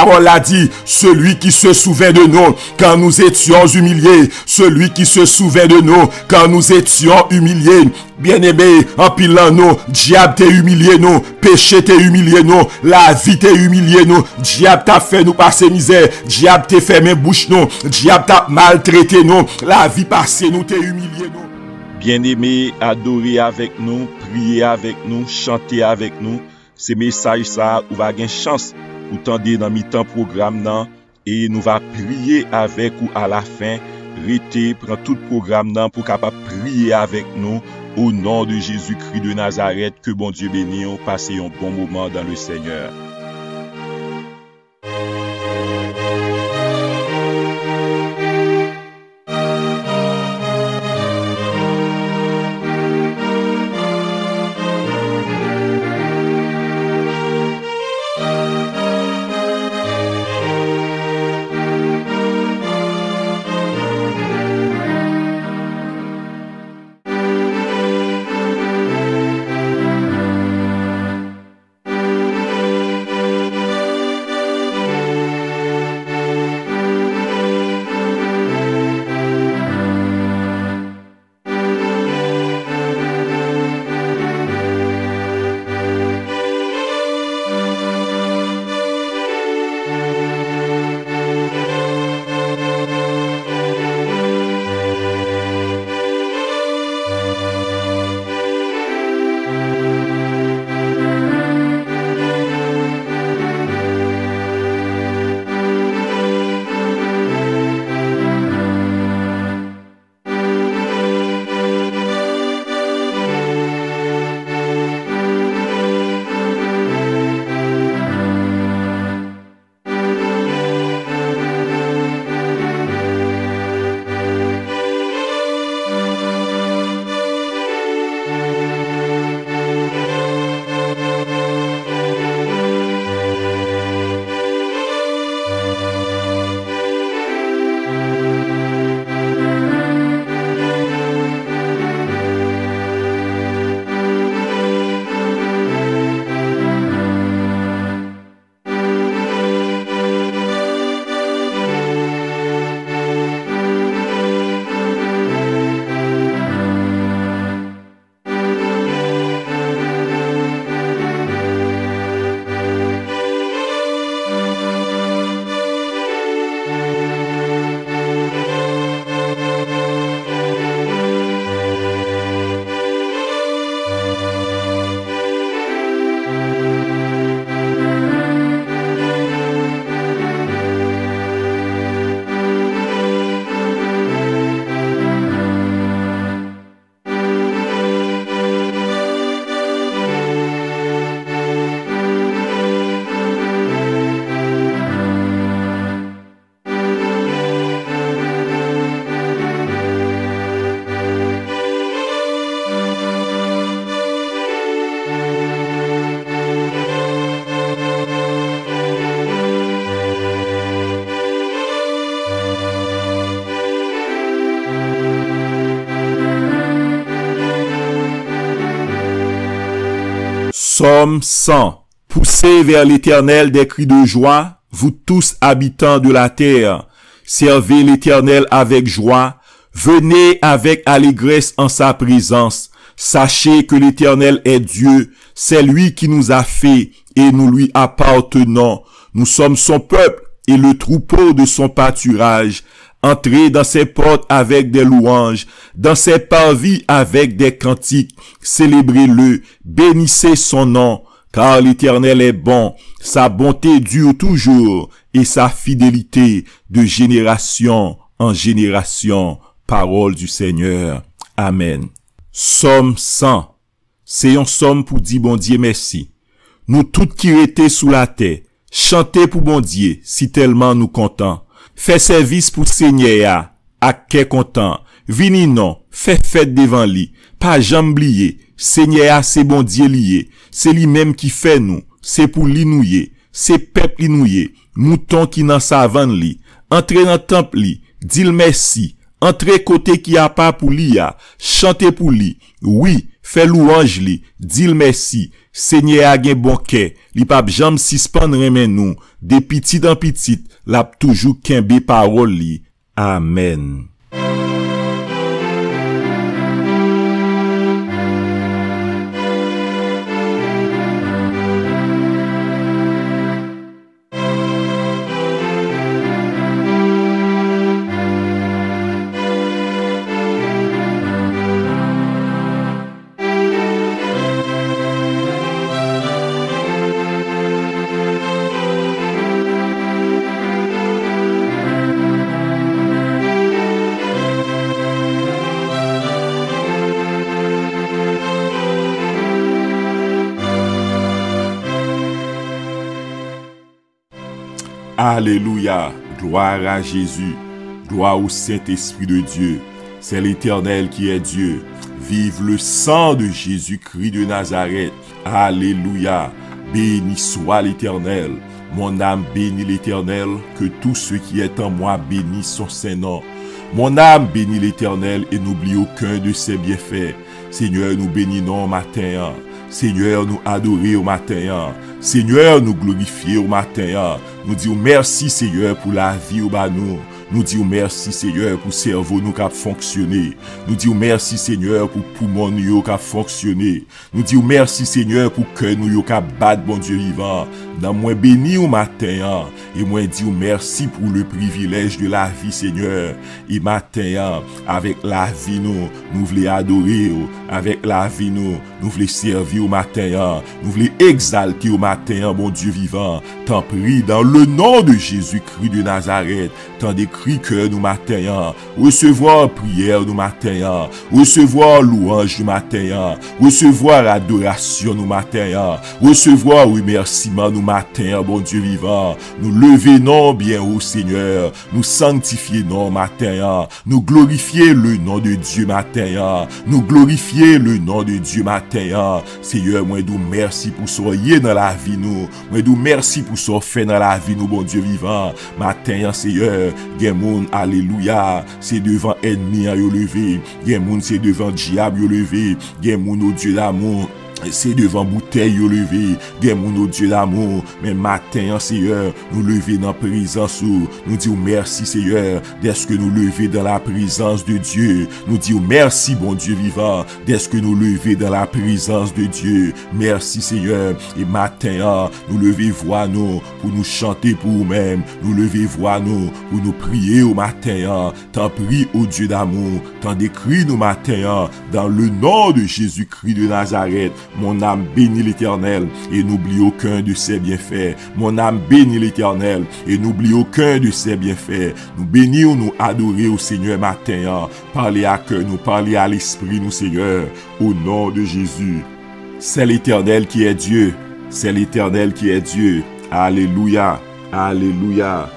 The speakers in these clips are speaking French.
parole a dit, celui qui se souvient de nous quand nous étions humiliés, celui qui se souvient de nous quand nous étions humiliés. Bien-aimé, en pilant nous, diable t'a humilié nous, péché t'a humilié nous, la vie t'a humilié nous, diable t'a fait nous passer misère, diable t'a fermé bouche nous, diable t'a maltraité nous, la vie passée nous t'a humilié nous. Bien-aimé, adorez avec nous, priez avec nous, chantez avec nous. Ces messages ça, ou va gagner chance pour tendre dans mi-temps programme nan, et nous va prier avec ou à la fin. Restez, prend tout programme nan pour capable prier avec nous. Au nom de Jésus-Christ de Nazareth, que bon Dieu bénisse, passez un bon moment dans le Seigneur. Psaume 100. Poussez vers l'Éternel des cris de joie, vous tous habitants de la terre. Servez l'Éternel avec joie. Venez avec allégresse en sa présence. Sachez que l'Éternel est Dieu. C'est lui qui nous a fait et nous lui appartenons. Nous sommes son peuple et le troupeau de son pâturage. Entrez dans ses portes avec des louanges, dans ses parvis avec des cantiques. Célébrez-le, bénissez son nom, car l'Éternel est bon. Sa bonté dure toujours et sa fidélité de génération en génération. Parole du Seigneur. Amen. Psaume 100. C'est un psaume pour dire bon Dieu merci. Nous toutes qui étaient sous la terre, chantez pour bon Dieu, si tellement nous contents. Fais service pour Seigneur, à qu'est content. Vini non, fais fête devant lui. Pas jamais oublier, Seigneur c'est bon Dieu lié. C'est lui-même qui fait nous, c'est pour lui nouiller. C'est peuple lui nouiller, mouton qui dans sa vanne li. Entrez dans temple li, dis-le merci. Entrez côté qui a pas pour lui, chantez pour lui. Oui, Fais louange li, dis merci. Seigneur a gen bon kè, li pap jam sispan remen nou, de petit en petit, lap toujou kenbe parole li. Amen. Alléluia, gloire à Jésus, gloire au Saint-Esprit de Dieu. C'est l'Éternel qui est Dieu. Vive le sang de Jésus-Christ de Nazareth. Alléluia, béni soit l'Éternel. Mon âme bénit l'Éternel, que tout ce qui est en moi bénisse son Saint-Nom. Mon âme bénit l'Éternel et n'oublie aucun de ses bienfaits. Seigneur, nous bénissons au matin. Seigneur, nous adorer au matin. Seigneur, nous glorifier au matin. Nous disons merci, Seigneur, pour la vie au bas nous. Nous disons merci, Seigneur, pour cerveau nous qui a fonctionné. Nous disons merci, Seigneur, pour poumon nous qui a fonctionné. Nous disons merci, Seigneur, pour cœur nous qui a battu, bon Dieu vivant. Dans moi béni au matin. Et moi disons merci pour le privilège de la vie, Seigneur. Et matin, avec la vie nous voulons adorer. Avec la vie nous voulons servir au matin. Nous voulons exalter au matin, bon Dieu vivant. T'en prie, dans le nom de Jésus-Christ de Nazareth, t'en décrit que nous matin, recevoir prière nous matin, recevoir louange nous matin, recevoir adoration nous matin, recevoir remerciement nous matin, bon Dieu vivant. Nous lever non bien au Seigneur, nous sanctifier non matin, nous glorifier le nom de Dieu matin, nous glorifier le nom de Dieu matin. Seigneur, moi nous merci pour soyez dans la vie nous, moi nous merci pour so fait dans la vie nous, bon Dieu vivant. Matin, Seigneur, gen moun, alléluia, c'est devant ennemi à yo levé, gen moun c'est devant diable yo levé, gen moun au Dieu d'amour, c'est devant bouteille yo levé, gen moun au Dieu d'amour. Mais matin, Seigneur, nous lever dans présence, nous disons merci, Seigneur, d'est-ce que nous lever dans la présence de Dieu. Nous disons merci, bon Dieu vivant, d'est-ce que nous lever dans la présence de Dieu. Merci, Seigneur. Et matin, nous lever voix nous pour nous chanter pour nous-mêmes, nous lever voix nous pour nous prier au matin. T'en prie au Dieu d'amour, t'en décrit nous matin, dans le nom de Jésus-Christ de Nazareth. Mon âme bénit l'Éternel et n'oublie aucun de ses bienfaits. Mon âme bénit l'Éternel et n'oublie aucun de ses bienfaits. Nous bénir, nous adorer au Seigneur matin. Parler à cœur, nous parler à l'esprit, nous Seigneur, au nom de Jésus. C'est l'Éternel qui est Dieu. C'est l'Éternel qui est Dieu. Alléluia. Alléluia.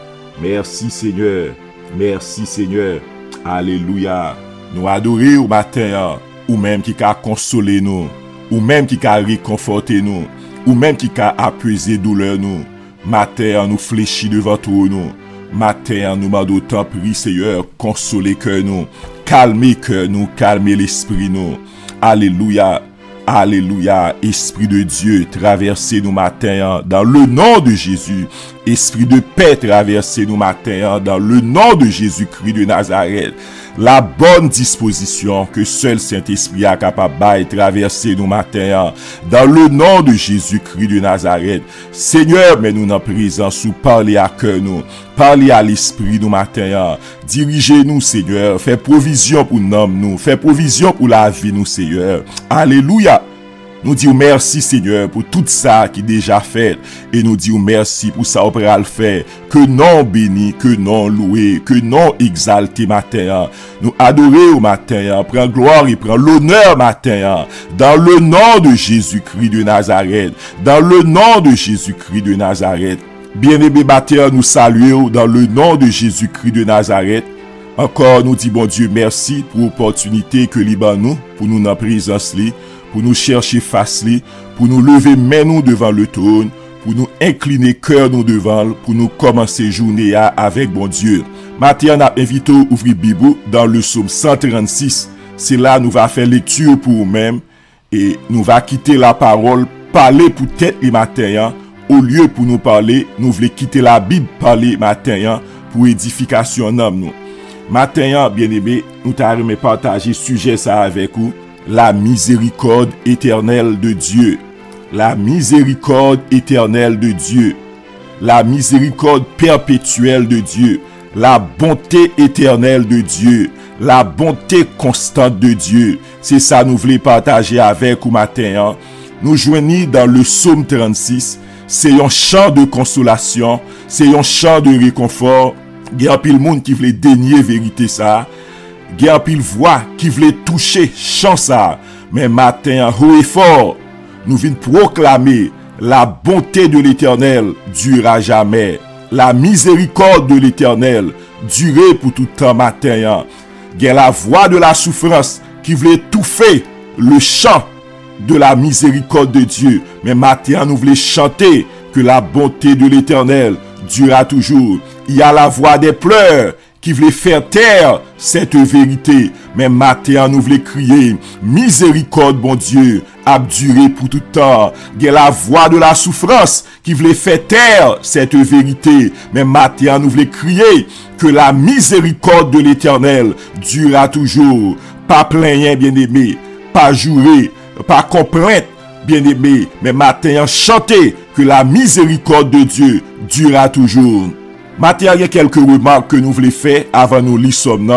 Merci Seigneur. Merci Seigneur. Alléluia. Nous adorer au matin, ou même qui a consolé nous, ou même qui a réconforté nous, ou même qui a apaisé douleur nous. Matin, nous fléchis devant toi nous. Matin, nous m'a d'autant pris, Seigneur, consoler cœur nous, calmer cœur nous, calmer l'esprit nous. Alléluia. Alléluia, Esprit de Dieu, traversez nous matin dans le nom de Jésus. Esprit de paix, traversez nous matin dans le nom de Jésus-Christ de Nazareth. La bonne disposition que seul Saint-Esprit a capable de traverser nous matin dans le nom de Jésus-Christ de Nazareth. Seigneur, mais nous en présence ou parlez à cœur nous, parlez à l'esprit nous matin. Dirigez-nous, Seigneur, fais provision pour nous, fais provision pour la vie nous, Seigneur. Alléluia. Nous disons merci, Seigneur, pour tout ça qui est déjà fait. Et nous disons merci pour ça, on pourra le faire. Que non béni, que non loué, que non exalté matin. Nous adorer au matin, prends gloire et prends l'honneur matin. Dans le nom de Jésus-Christ de Nazareth. Dans le nom de Jésus-Christ de Nazareth. Bien-aimés bâteurs, nous saluons dans le nom de Jésus-Christ de Nazareth. Encore, nous disons, bon Dieu, merci pour l'opportunité que liban nous, pour nous en présence li, pour nous chercher face li, pour nous lever main nous devant le trône, pour nous incliner cœur nous devant, pour nous commencer journée avec bon Dieu. Matin, on a invité ouvrir Bible dans le psaume 136. C'est là nous va faire lecture pour nous-mêmes Et nous va quitter la parole, parler pour tête le matin, au lieu pour nous parler, nous voulons quitter la Bible, parler matin, pour édification nous. Matin, bien aimé, nous t'arrêtons partager sujet ça avec vous, la miséricorde éternelle de Dieu. La miséricorde éternelle de Dieu. La miséricorde perpétuelle de Dieu. La bonté éternelle de Dieu. La bonté constante de Dieu. C'est ça nous voulons partager avec vous matin. Nous joignons dans le psaume 36. C'est un chant de consolation. C'est un chant de réconfort. Il y a un pile monde qui voulait dénier vérité ça. Il y a un pile voix qui voulait toucher chant ça. Mais matin, haut et fort, nous venons proclamer la bonté de l'Éternel durera jamais. La miséricorde de l'Éternel durera pour tout temps matin. Il y a la voix de la souffrance qui voulait étouffer le chant de la miséricorde de Dieu. Mais matin, nous voulons chanter que la bonté de l'Éternel durera toujours. Il y a la voix des pleurs qui voulait faire taire cette vérité. Mais matin, nous voulons crier, miséricorde, bon Dieu, a duré pour tout temps. Il y a la voix de la souffrance qui voulait faire taire cette vérité. Mais matin, nous voulons crier que la miséricorde de l'Éternel durera toujours. Pas plaigner, bien-aimé, pas jurer, pas complainte, bien-aimé, mais matin, chanter que la miséricorde de Dieu durera toujours. Matin, il y a quelques remarques que nous voulons faire avant nous lire somme.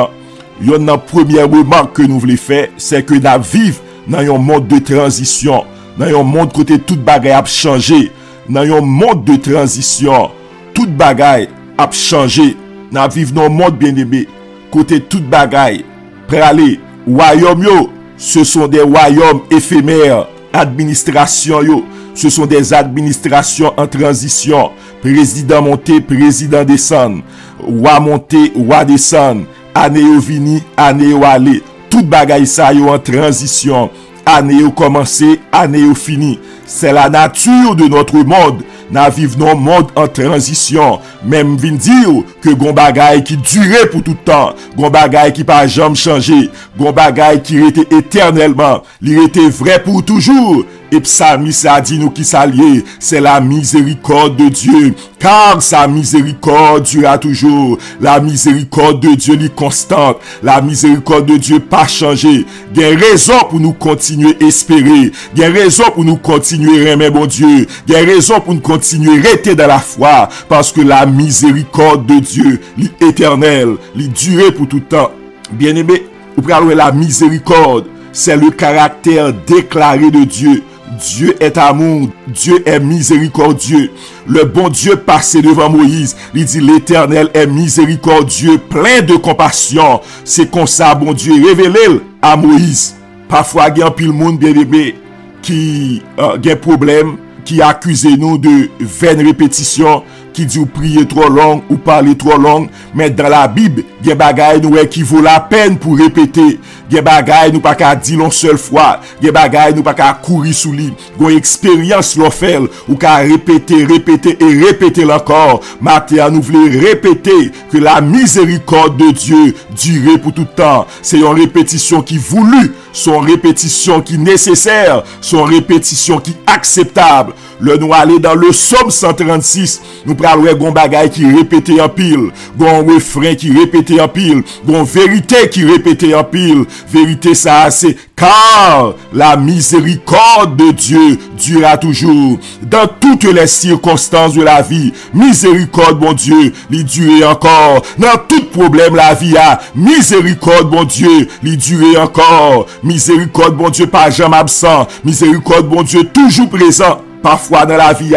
Il y a une première remarque que nous voulons faire, c'est que nous vivons dans un monde de transition, dans un monde côté toute bagaille a changé, dans un monde de transition, toute bagaille a changé. Nous vivons dans un monde bien-aimé, côté toute bagaille, prêt à aller, royaume yo, ce sont des royaumes éphémères, administration yo, ce sont des administrations en transition. Président monté, président descend. Roi monté, roi descend. Année yo vini, année yo allé. Tout bagaille ça yo en transition. Année yo commencé, année yo fini. C'est la nature de notre monde. Nous vivons dans un monde en transition. Même vin dire que gon bagay qui durait pour tout temps, gon bagay qui pas jamais changé, gon bagay qui était éternellement, il était vrai pour toujours. Et psalmiste a dit nous qui s'allier, c'est la miséricorde de Dieu, car sa miséricorde durera toujours. La miséricorde de Dieu est constante, la miséricorde de Dieu pas changé. Il y a raison pour nous continuer à espérer, il y a raison pour nous continuer à aimer mon Dieu, il y a raison pour nous continuer à rester dans la foi, parce que la miséricorde de Dieu, l'éternel, il durera pour tout temps. Bien-aimé, vous parlez la miséricorde, c'est le caractère déclaré de Dieu. Dieu est amour, Dieu est miséricordieux. Le bon Dieu passé devant Moïse, il dit l'Éternel est miséricordieux, plein de compassion. C'est comme ça, bon Dieu, révélé à Moïse. Parfois, il y a un pile monde bien-aimé qui a un problème, qui accuse nous de vaines répétitions, qui dit ou prier trop long ou parler trop long. Mais dans la Bible, il y a des bagailles qui vaut la peine pour répéter. Il y a des bagailles nous pas qu'à dire une seule fois. Il y a des bagailles nous pas qu'à courir sous lui. Une expérience l'on fait ou qu'à répéter et répéter encore. Maintenant, nous voulons répéter que la miséricorde de Dieu durait pour tout temps. C'est une répétition qui voulue, son répétition qui nécessaire, son répétition qui acceptable. Le nous aller dans le psaume 136, nous parlons gon bagay qui répétait en pile, gon refrain qui répétait en pile, gon vérité qui répétait en pile. Vérité ça c'est car la miséricorde de Dieu durera toujours dans toutes les circonstances de la vie. Miséricorde bon Dieu, il dure encore dans tout problème la vie a. Miséricorde bon Dieu, il dure encore. Miséricorde bon Dieu pas jamais absent. Miséricorde bon Dieu toujours présent. Parfois dans la vie,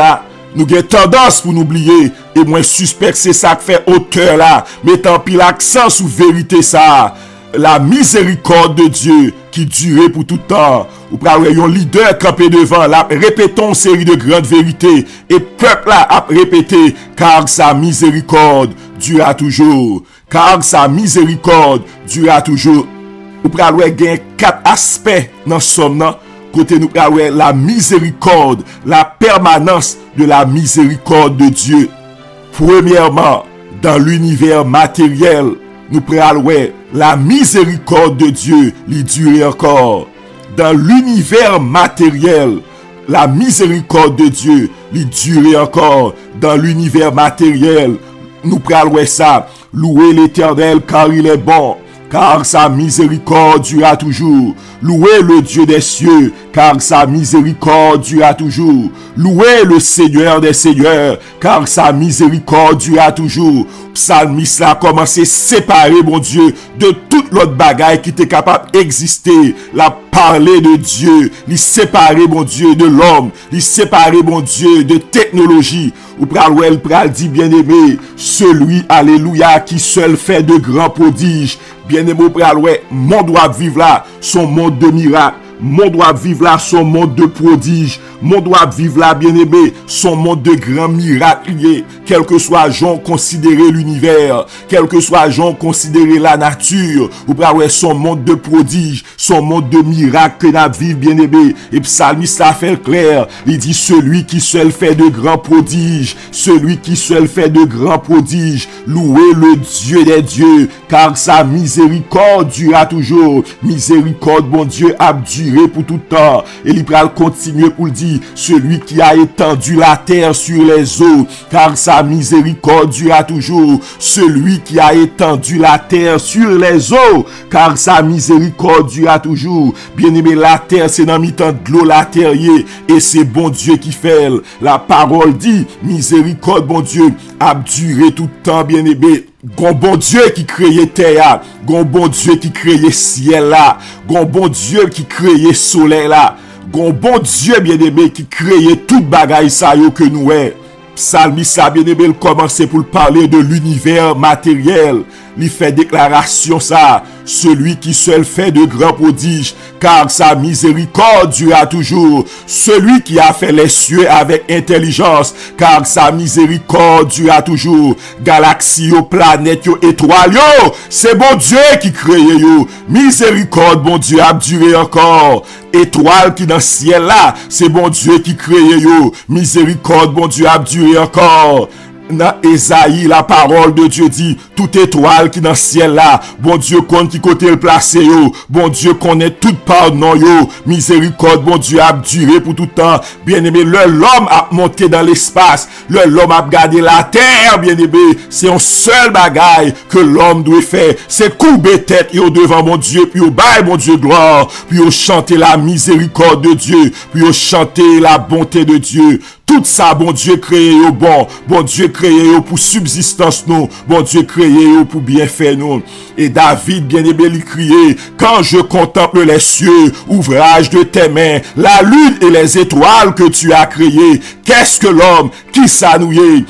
nous avons tendance pour nous oublier. Et moi, suspect c'est ça qui fait hauteur là. Mettant pile l'accent sur vérité ça. La miséricorde de Dieu qui dure pour tout temps. Ou parlez un leader campé devant. Là, répétons une série de grandes vérités. Et peuple là a répété. Car sa miséricorde durera toujours. Car sa miséricorde durera toujours. Ou parlez gain 4 aspects dans ce somme. Côté nous la miséricorde, la permanence de la miséricorde de Dieu. Premièrement, dans l'univers matériel, nous prenons la miséricorde de Dieu, il dure encore. dans l'univers matériel, la miséricorde de Dieu, lui durer encore dans l'univers matériel. Nous prenons ça. Louez l'Éternel car il est bon, car sa miséricorde durera toujours. Louez le Dieu des cieux, car sa miséricorde durera toujours. Louez le Seigneur des seigneurs, car sa miséricorde durera toujours. Psalmiste a commencé à séparer, mon Dieu, de toute l'autre bagaille qui était capable d'exister. La parler de Dieu, lui séparer, mon Dieu, de l'homme, lui séparer, mon Dieu, de technologie. Ou pral dit, bien-aimé, celui, alléluia, qui seul fait de grands prodiges. Bien-aimé, mon doit vivre là, son monde de miracles. Mon doit vivre là, son monde de prodiges. Mon doit vivre là, bien-aimé, son monde de grands miracles. Quel que soit gens considérer l'univers, quel que soit gens considérer la nature, ou son monde de prodiges, son monde de miracles que nous vivons, bien-aimé. Et psalmiste a fait clair, il dit celui qui seul fait de grands prodiges, celui qui seul fait de grands prodiges, louez le Dieu des dieux, car sa miséricorde durera toujours. Miséricorde, bon Dieu, a duré pour tout temps. Et il va continuer pour le dire, celui qui a étendu la terre sur les eaux, car sa miséricorde durera toujours. Celui qui a étendu la terre sur les eaux, car sa miséricorde durera toujours. Bien-aimé, la terre, c'est dans mi-temps de l'eau, la terre y est, et c'est bon Dieu qui fait. La parole dit, miséricorde, bon Dieu, a duré tout temps, bien-aimé. Gon bon Dieu qui créait terre, gon bon Dieu qui créait ciel là, gon bon Dieu qui créait soleil là, gon bon Dieu bien-aimé qui créait toute bagaille ça yo que nous est. Psalmiste a bien-aimé commencer pour parler de l'univers matériel. Il fait déclaration ça, celui qui seul fait de grands prodiges, car sa miséricorde durera toujours. Celui qui a fait les cieux avec intelligence, car sa miséricorde durera toujours. Galaxies, planètes, étoiles, c'est bon Dieu qui crée yo. Miséricorde, bon Dieu, a duré encore. Étoile qui dans le ciel là, c'est bon Dieu qui crée yo. Miséricorde, bon Dieu, a duré encore. Dans Esaïe, la parole de Dieu dit, toute étoile qui dans le ciel là, bon Dieu connaît qui côté le placé yo, bon Dieu connaît toute part non yo, miséricorde, bon Dieu a duré pour tout temps, bien-aimé, l'homme a monté dans l'espace, l'homme a gardé la terre, bien-aimé, c'est un seul bagaille que l'homme doit faire, c'est couper tête yo devant mon Dieu, puis au bail mon Dieu gloire, puis au chanter la miséricorde de Dieu, puis au chanter la bonté de Dieu. Tout ça, bon Dieu créé au bon Dieu créé pour subsistance nous, bon Dieu créé pour bien faire nous. Et David, bien-aimé, il criait, quand je contemple les cieux, ouvrage de tes mains, la lune et les étoiles que tu as créées, qu'est-ce que l'homme, qui s'annouille,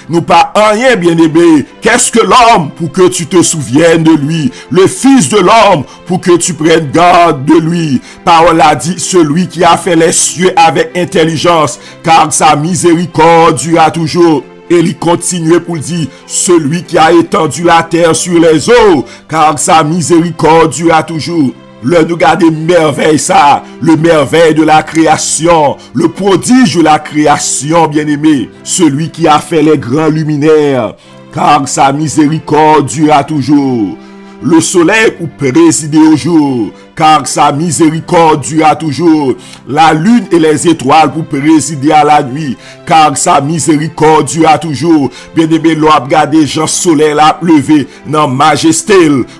nous pas rien, bien-aimé, qu'est-ce que l'homme pour que tu te souviennes de lui, le fils de l'homme pour que tu prennes garde de lui. Parole a dit, celui qui a fait les cieux avec intelligence, car sa miséricorde durera toujours. Et il continue pour dire, celui qui a étendu la terre sur les eaux, car sa miséricorde durera toujours. Nous gardons merveille ça, le merveille de la création, le prodige de la création, bien-aimé, celui qui a fait les grands luminaires, car sa miséricorde durera toujours. Le soleil pour présider au jour, car sa miséricorde durera toujours. La lune et les étoiles pour présider à la nuit, car sa miséricorde durera toujours. Bien-aimé, l'on a regardé Jean soleil là levé dans majesté.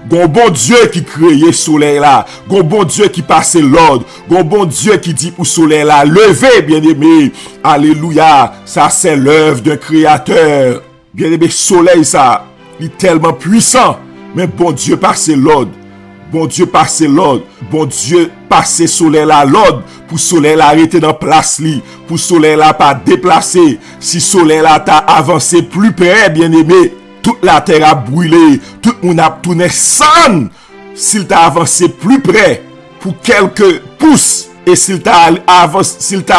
Gon bon Dieu qui créait soleil là, gon bon Dieu qui passe l'ordre, gon bon Dieu qui dit pour soleil là levé, bien-aimé. Alléluia, ça c'est l'œuvre d'un créateur. Bien-aimé, soleil ça, il est tellement puissant. Mais bon Dieu passe l'ordre. Bon Dieu passe l'ordre. Bon Dieu passe soleil là l'ordre. Pour soleil là arrêter dans place li. Pour soleil là pas déplacer. Si soleil là t'a avancé plus près, bien aimé, toute la terre a brûlé. Tout le monde a tourné sang. S'il t'a avancé plus près pour quelques pouces. Et s'il t'a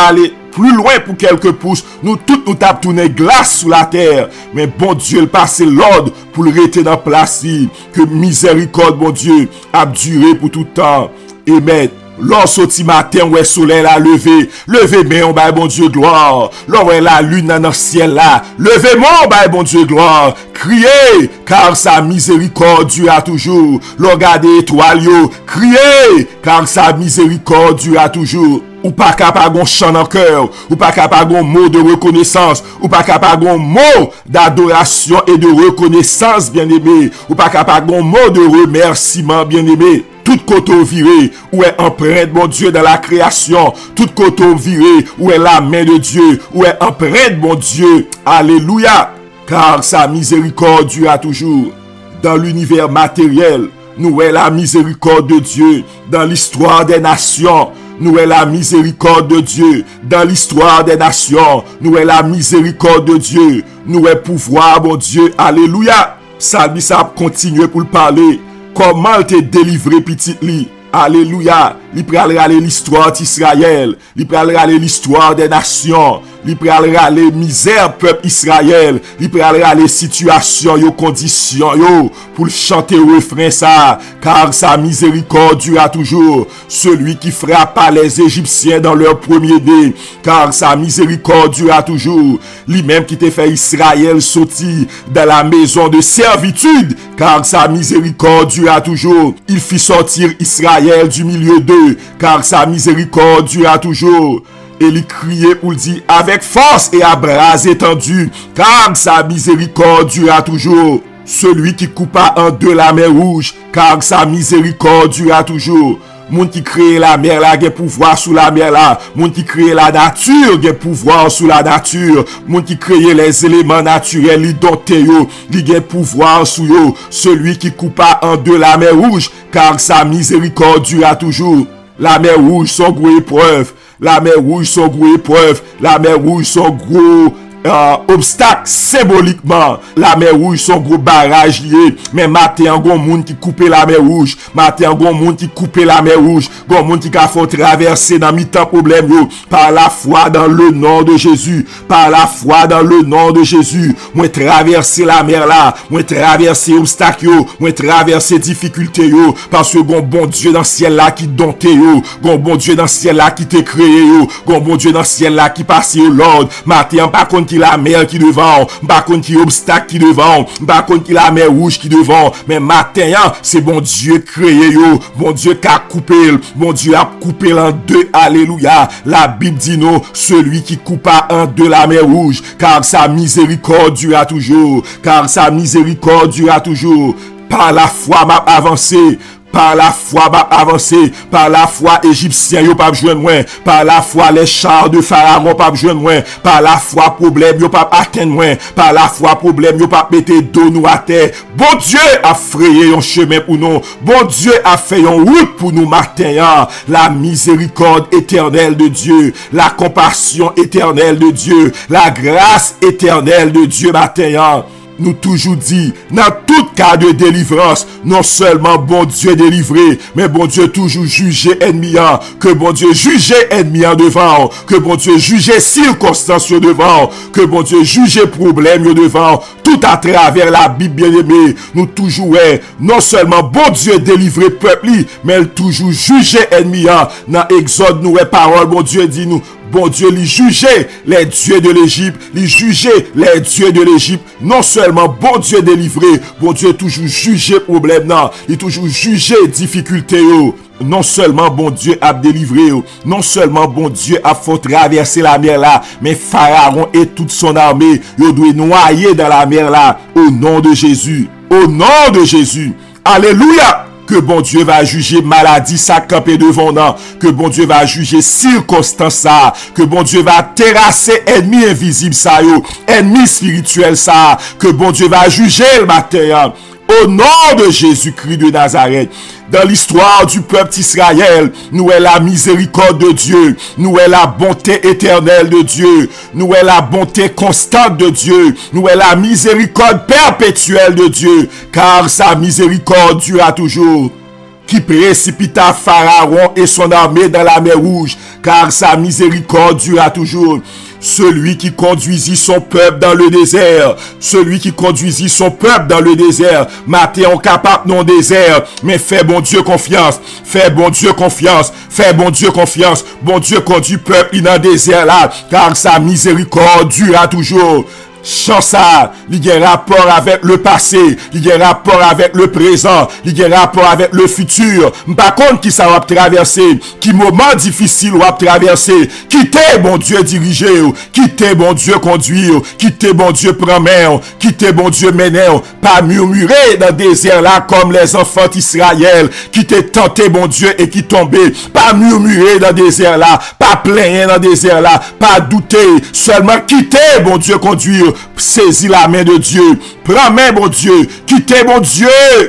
allé plus loin pour quelques pouces, nous tapons tourner glace sous la terre. Mais bon Dieu, il passe l'ordre pour le rester dans place. Que miséricorde, bon Dieu, a duré pour tout temps. Amen. Lorsque matin, ouais, soleil a levé, levez mon bah bon Dieu gloire. Lorsque la lune dans le ciel là, levez mon bah bon Dieu gloire. Criez, car sa miséricorde durera toujours. Regardez étoile yo, criez, car sa miséricorde durera toujours. Ou pas capable de chant dans cœur, ou pas capable de mot de reconnaissance, ou pas capable de mot d'adoration et de reconnaissance, bien-aimé, ou pas capable de mot de remerciement, bien-aimé. Tout côté viré, où est empreinte, mon Dieu, dans la création. Tout côté viré, où est la main de Dieu, où est empreinte, mon Dieu. Alléluia. Car sa miséricorde durera toujours. Dans l'univers matériel, nous est la miséricorde de Dieu. Dans l'histoire des nations, nous est la miséricorde de Dieu. Dans l'histoire des nations, nous est la miséricorde de Dieu. Nous est pouvoir, mon Dieu. Alléluia. Psalmiste a continué pour le parler. Comment te délivrer petit li? Alléluia. Il pralera l'histoire d'Israël. Il pralera l'histoire des nations. Il pralera les misères peuple Israël. Il pralera les situations, les conditions, pour chanter le refrain ça. Car sa miséricorde durera toujours. Celui qui frappa les Égyptiens dans leur premier-né. Car sa miséricorde durera toujours. Lui-même qui te fait Israël sortir dans la maison de servitude. Car sa miséricorde durera toujours. Il fit sortir Israël du milieu d'eux. Car sa miséricorde durera toujours. Et il criait pour dire avec force et à bras étendus, car sa miséricorde durera toujours. Celui qui coupa en deux la mer rouge, car sa miséricorde durera toujours. Moun qui crée la mer là, gen pouvoir sous la mer là. Moun qui crée la nature, gen pouvoir sous la nature. Moun qui crée les éléments naturels, li dote yo, li gen pouvoir sous yo. Celui qui coupa en deux la mer rouge, car sa miséricorde durera toujours. La mer rouge, son gros épreuve. La mer rouge, son gros épreuve. La mer rouge, son gros obstacle symboliquement. La mer rouge, son gros barrage lié. Mais matin, un grand monde qui coupe la mer rouge. Matin, un grand monde qui coupe la mer rouge. Grand monde qui a fait traverser dans mi-temps problème yo. Par la foi dans le nom de Jésus. Par la foi dans le nom de Jésus. Moi traverser la mer là. Moi traverser obstacle yo. Moi traverser difficulté yo. Parce que bon Dieu dans le ciel là qui dompte yo. Bon Dieu dans le ciel là qui te créé yo. Bon Dieu dans le ciel là qui passe au Lord. Matin, par contre qui la mer qui devant, par contre qui obstacle qui devant, par contre qui la mer rouge qui devant, mais matin c'est bon Dieu créé yo, bon Dieu qui a coupé, bon Dieu a coupé en deux, alléluia. La Bible dit non, celui qui coupa en deux la mer rouge, car sa miséricorde durera toujours, car sa miséricorde durera toujours. Par la foi m'a avancé. Par la foi m'a avancé, par la foi égyptien yo pas joindre moi, par la foi les chars de pharaon pas joindre moi, par la foi problème yo pas atteindre moi, par la foi problème yo pas mettre dos nous à terre. Bon Dieu a frayé un chemin pour nous, bon Dieu a fait une route pour nous matin. La miséricorde éternelle de Dieu, la compassion éternelle de Dieu, la grâce éternelle de Dieu matin. Nous toujours dit, dans tout cas de délivrance, non seulement bon Dieu délivré, mais bon Dieu toujours jugé ennemi, que bon Dieu jugé ennemi devant, que bon Dieu jugé circonstances devant, que bon Dieu jugé problème devant, tout à travers la Bible bien-aimée, nous toujours non seulement bon Dieu délivré peuple, mais toujours jugé ennemi. Dans Exode, nous parole, bon Dieu dit nous, bon Dieu, il jugeait les dieux de l'Égypte, il jugeait les dieux de l'Égypte. Non seulement bon Dieu délivré, bon Dieu toujours jugé problème, non, il toujours jugé difficulté. Non seulement bon Dieu a délivré, non seulement bon Dieu a fait traverser la mer là, mais Pharaon et toute son armée, ils doivent noyer dans la mer là, au nom de Jésus. Au nom de Jésus. Alléluia. Que bon Dieu va juger maladie ça campé devant nous, que bon Dieu va juger circonstance ça, que bon Dieu va terrasser ennemi invisible ça yo, ennemi spirituel ça, que bon Dieu va juger le matin. Au nom de Jésus-Christ de Nazareth, dans l'histoire du peuple d'Israël, nous est la miséricorde de Dieu, nous est la bonté éternelle de Dieu, nous est la bonté constante de Dieu, nous est la miséricorde perpétuelle de Dieu, car sa miséricorde durera toujours. Qui précipita Pharaon et son armée dans la mer rouge, car sa miséricorde durera toujours. celui qui conduisit son peuple dans le désert, celui qui conduisit son peuple dans le désert. Matin, on capable non désert, mais fais bon Dieu confiance, fais bon Dieu confiance, fais bon Dieu confiance. Bon Dieu conduit peuple dans le désert là, car sa miséricorde durera toujours. Chant ça, il y a rapport avec le passé, il y a rapport avec le présent, il y a rapport avec le futur. Par contre, qui ça va traverser, qui moment difficile va traverser, quittez bon Dieu diriger, quittez bon Dieu conduire, quittez bon Dieu prendre main, quittez bon Dieu mener, pas murmurer dans le désert là comme les enfants d'Israël, qui t'est tenté bon Dieu et qui tombé, pas murmurer dans le désert là, pas plaigner dans le désert là, pas douter, seulement quittez bon Dieu conduire. Saisis la main de Dieu. Prends main, bon Dieu. Quittez, bon Dieu.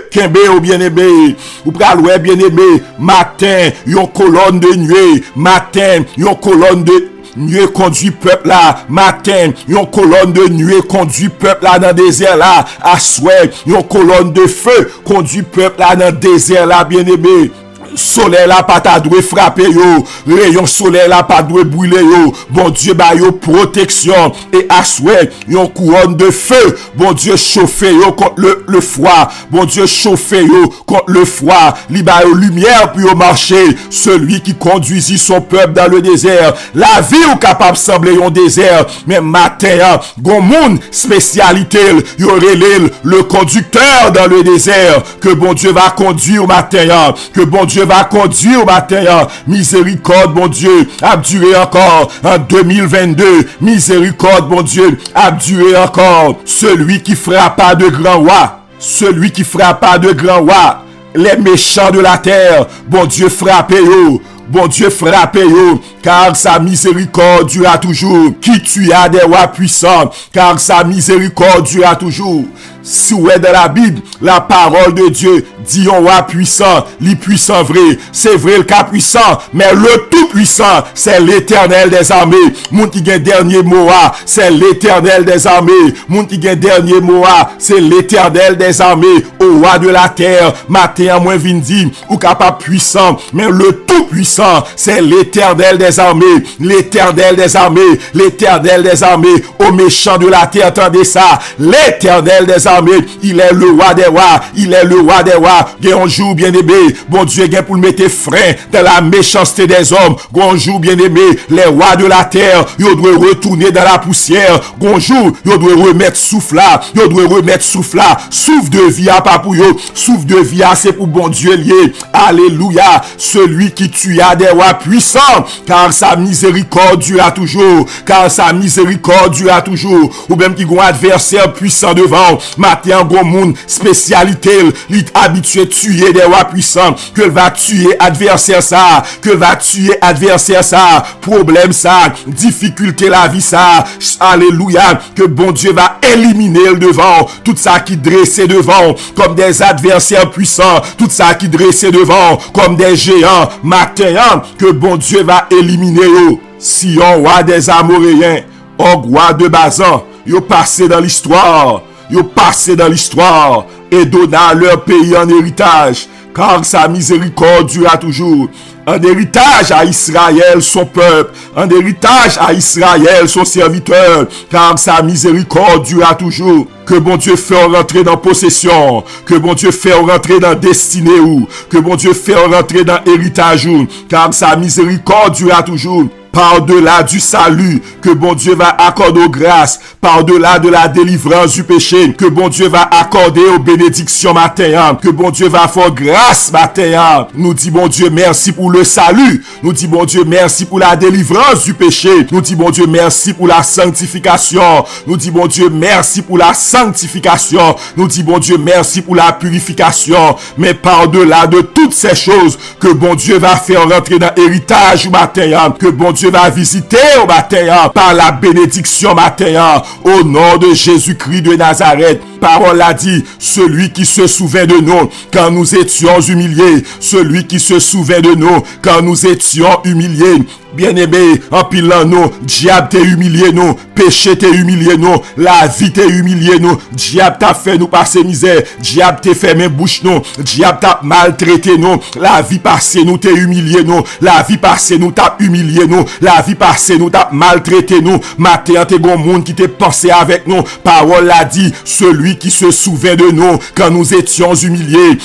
Kembe ou bien-aimé. Ou pral ouais, bien-aimé. Matin, yon colonne de nuée. Matin, yon colonne de nuée conduit peuple là. Matin, yon colonne de nuée conduit peuple là dans le désert là. À souhait, yon colonne de feu conduit peuple là dans le désert là, bien-aimé. Soleil là pas ta doué frapper yo, rayon soleil là pas doué brûler yo. Bon Dieu ba yo protection et asoué yon couronne de feu. Bon Dieu chauffer yo contre le froid. Bon Dieu chauffer yo contre le froid. Li ba yo lumière puis yo marcher. Celui qui conduisit son peuple dans le désert. La vie ou capable sembler un désert, mais matin gon moun spécialité yo relève le conducteur dans le désert que bon Dieu va conduire matin, que bon Dieu va conduire au matin. Miséricorde, bon Dieu, a duré encore en 2022. Miséricorde, bon Dieu, a duré encore. Celui qui frappa de grand roi, celui qui frappa de grand roi, les méchants de la terre, bon Dieu frappez eux. Bon Dieu frappez yo, car sa miséricorde durera toujours. Qui tu as des rois puissants, car sa miséricorde durera toujours. Si vous êtes dans la Bible, la parole de Dieu dit un roi puissant, li puissant vrai. C'est vrai le cas puissant, mais le tout puissant, c'est l'Éternel des armées. Moun qui gen dernier mot, c'est l'Éternel des armées. Moun qui gen dernier mot, c'est l'Éternel des armées. Au roi de la terre, matin à moins vindi, ou capable puissant, mais le tout puissant, c'est l'Éternel des armées. L'Éternel des armées, l'Éternel des armées. Aux méchants de la terre, attendez ça. L'Éternel des armées, il est le roi des rois, il est le roi des rois. Gonjour bien-aimé, bon Dieu gain pour mettre frein dans la méchanceté des hommes. Gonjour bien-aimé, les rois de la terre, ils doivent retourner dans la poussière. Gonjour, ils doivent remettre souffle là, ils doivent remettre souffle là. Souffle de vie à pas pour eux, souffle de vie c'est pour bon Dieu lié. Alléluia, celui qui tue à des rois puissants, car sa miséricorde durera toujours, car sa miséricorde durera toujours. Ou même qui ont un adversaire puissant devant. Matin, gros moun, spécialité, il est habitué à tuer des rois puissants, que va tuer adversaire ça, que va tuer adversaire ça, problème ça, difficulté la vie ça, alléluia, que bon Dieu va éliminer le devant, tout ça qui dressait devant, comme des adversaires puissants, tout ça qui dressait devant, comme des géants, matin, que bon Dieu va éliminer eux. Sion, roi des Amoréens, roi de Bazan, yo passé dans l'histoire, yo passé dans l'histoire et donna leur pays en héritage, car sa miséricorde durera toujours. Un héritage à Israël son peuple, un héritage à Israël son serviteur, car sa miséricorde durera toujours. Que bon Dieu fait rentrer dans possession, que bon Dieu fait rentrer dans destinée ou, que bon Dieu fait rentrer dans héritage ou, car sa miséricorde durera toujours. Par-delà du salut que bon Dieu va accorder aux grâces, par-delà de la délivrance du péché, que bon Dieu va accorder aux bénédictions matin, que bon Dieu va faire grâce matin. Nous dit bon Dieu merci pour le salut, nous dit bon Dieu merci pour la délivrance du péché, nous dit bon Dieu merci pour la sanctification, nous dit bon Dieu merci pour la sanctification, nous dit bon Dieu merci pour la purification, mais par-delà de toutes ces choses que bon Dieu va faire rentrer dans l'héritage au matin, que bon Dieu va visiter au matin par la bénédiction matin, au nom de Jésus-Christ de Nazareth. Parole a dit, celui qui se souvient de nous quand nous étions humiliés, celui qui se souvient de nous quand nous étions humiliés. Bien-aimé, en pilant nous, diable t'a humilié nous, péché t'a humilié nous, la vie t'a humilié nous, diable t'a fait nous passer misère, diable t'a fermé bouche nous, diable t'a maltraité nous, la vie passée nous t'a humilié nous, la vie passée nous t'a humilié nous, la vie passée nous t'a maltraité nous, matin t'es bon monde qui t'a pensé avec nous, parole a dit, celui qui se souvient de nous, quand nous étions humiliés,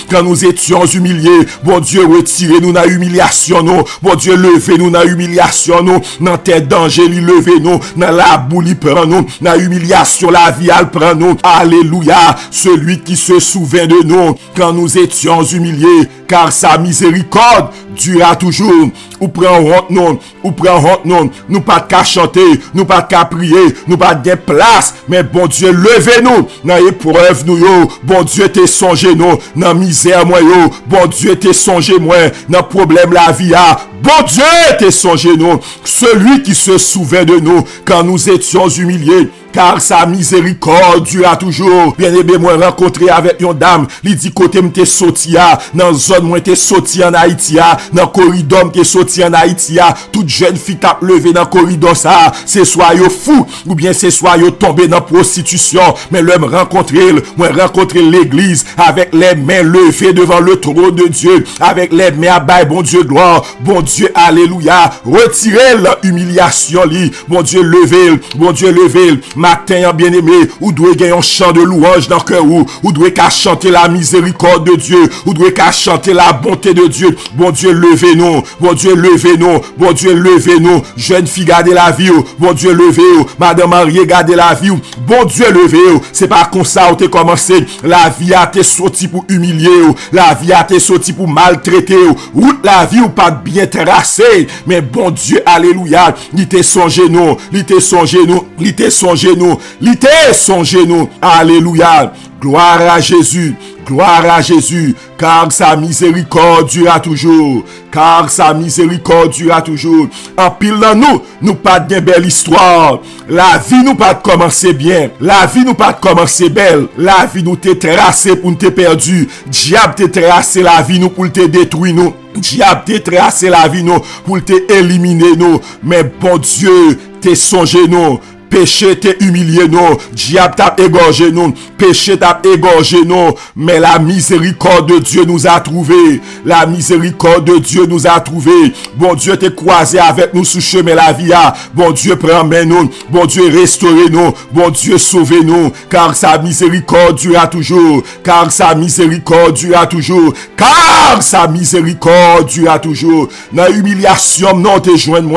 bon Dieu retirez-nous dans l'humiliation nous, bon Dieu levez-nous dans l'humiliation nous, dans tes dangers, li levé nous, dans la boue, li prend nous, dans l'humiliation, la vie, elle prend nous. Alléluia, celui qui se souvient de nous quand nous étions humiliés, car sa miséricorde durera toujours. Ou prend honte non, nous pas de qu'à chanter, nous pas de qu'à prier, nous pas de place, mais bon Dieu, levez-nous, dans l'épreuve nous yo, bon Dieu t'es songé nous, dans misère moi yo, bon Dieu t'es songé moi, dans problème la vie a, bon Dieu t'es songé nous, celui qui se souvient de nous quand nous étions humiliés, car sa miséricorde durera toujours. Bien-aimé, moi rencontré avec une dame, li dit côté m'te sorti a, dans zone moi t'es sorti en Haïti a, dans corridor m'te sorti en Haïti a, toute jeune fille t'a levé dans corridor ça, c'est soit yo fou ou bien c'est soit yo tombé dans prostitution, mais l'homme moi rencontré l'église avec les mains levées devant le trône de Dieu, avec les mains à bail, bon Dieu gloire, bon Dieu alléluia, retirez l'humiliation li, bon Dieu levez, matin, bien-aimé, ou doit gagner un chant de louange dans le cœur, ou doit qu'à chanter la miséricorde de Dieu, ou doit qu'à chanter la bonté de Dieu. Bon Dieu, levez-nous, bon Dieu, levez-nous, bon Dieu, levez-nous. Jeune fille, gardez la vie, bon Dieu, levez-vous. Madame Marie, gardez la vie, bon Dieu, levez-vous. C'est pas comme ça où t'es commencé. La vie a été sortie pour humilier, la vie a été sortie pour maltraiter, ou la vie ou pas bien tracée. Mais bon Dieu, alléluia, il t'est songé nous, alléluia, gloire à Jésus, car sa miséricorde durera toujours, en pile dans nous pas de belle histoire, la vie nous pas de commencer bien, la vie nous pas de commencer belle, la vie nous t'est tracé pour nous t'es perdu, diable t'est tracé la vie nous pour te détruire nous, diable t'est tracé la vie nous pour te éliminer nous, mais bon Dieu t'es songé nous, péché t'a humilié nous, diable t'a égorgé nous, péché t'a égorgé nous, mais la miséricorde de Dieu nous a trouvé, bon Dieu t'est croisé avec nous sous chemin la vie a, bon Dieu prend main nous, bon Dieu restaurez nous, bon Dieu sauvez nous, car sa miséricorde durera toujours, dans humiliation non te joindre